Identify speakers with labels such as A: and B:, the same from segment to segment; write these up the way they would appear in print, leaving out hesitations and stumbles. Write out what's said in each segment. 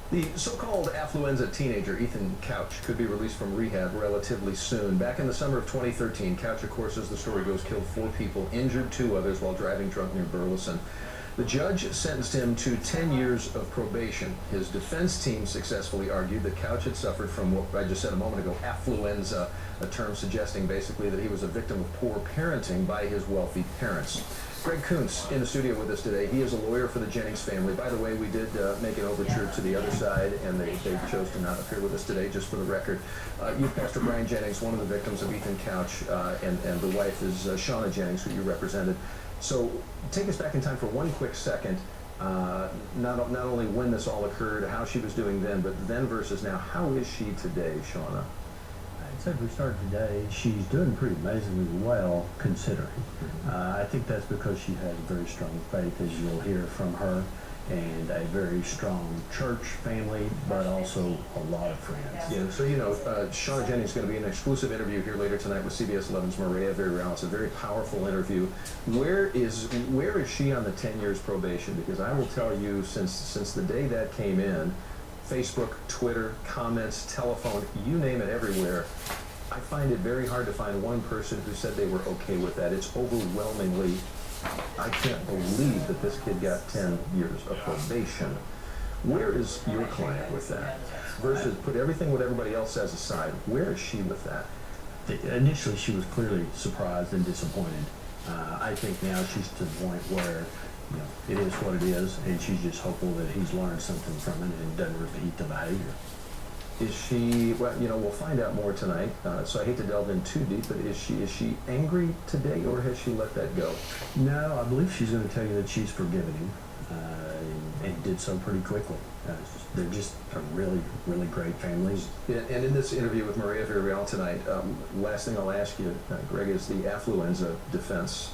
A: The so-called affluenza teenager Ethan Couch could be released from rehab relatively soon. Back in the summer of 2013, Couch, of course, as the story goes, killed 4 people, injured 2 others while driving drunk near Burleson. The judge sentenced him to 10 years of probation. His defense team successfully argued that Couch had suffered from what I just said a moment ago, affluenza, a term suggesting basically that he was a victim of poor parenting by his wealthy parents. Greg Coontz in the studio with us today. He is a lawyer for the Jennings family. By the way, we did make an overture to the other side, and they chose to not appear with us today, just for the record. You, Pastor Brian Jennings, one of the victims of Ethan Couch, and the wife is Shauna Jennings, who you represented. So take us back in time for one quick second. Not only when this all occurred, how she was doing then, but then versus now. How is she today, Shauna?
B: I'd say if we start today, she's doing pretty amazingly well, considering. I think that's because she has very strong faith, as you'll hear from her, and a very strong church family, but also a lot of friends.
A: Yeah, so you know, Shauna Jennings is going to be in an exclusive interview here later tonight with CBS 11's Maria Villarreal. It's a very powerful interview. Where is she on the 10 years probation? Because I will tell you, since the day that came in, Facebook, Twitter, comments, telephone, you name it, everywhere, I find it very hard to find one person who said they were okay with that. It's overwhelmingly, I can't believe that this kid got 10 years of probation. Where is your client with that? Versus put everything what everybody else says aside, where is she with that?
B: Initially, she was clearly surprised and disappointed. I think now she's to the point where, you know, it is what it is, and she's just hopeful that he's learned something from it and doesn't repeat the behavior.
A: Is she, well, you know, we'll find out more tonight, so I hate to delve in too deep, but is she angry today, or has she let that go?
B: No, I believe she's going to tell you that she's forgiven him, and did so pretty quickly. They're just a really, really great family.
A: And in this interview with Maria Villarreal tonight, last thing I'll ask you, Greg, is the affluenza defense.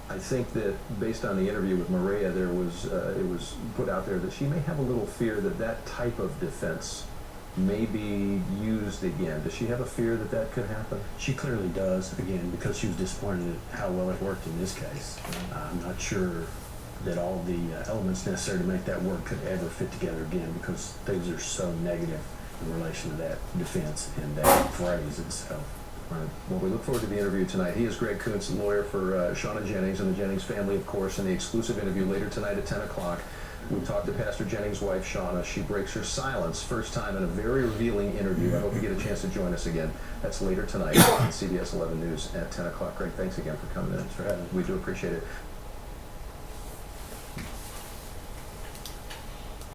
A: I think that based on the interview with Maria, it was put out there that she may have a little fear that that type of defense may be used again. Does she have a fear that that could happen?
B: She clearly does, again, because she was disappointed at how well it worked in this case. I'm not sure that all the elements necessary to make that work could ever fit together again, because things are so negative in relation to that defense and that phrase itself.
A: All right. Well, we look forward to the interview tonight. He is Greg Coontz, lawyer for Shauna Jennings and the Jennings family, of course, in the exclusive interview later tonight at 10 o'clock. We talked to Pastor Jennings' wife, Shauna. She breaks her silence, first time in a very revealing interview. I hope you get a chance to join us again. That's later tonight on CBS 11 News at 10 o'clock. Greg, thanks again for coming in.
B: Thanks for having me.
A: We do appreciate it.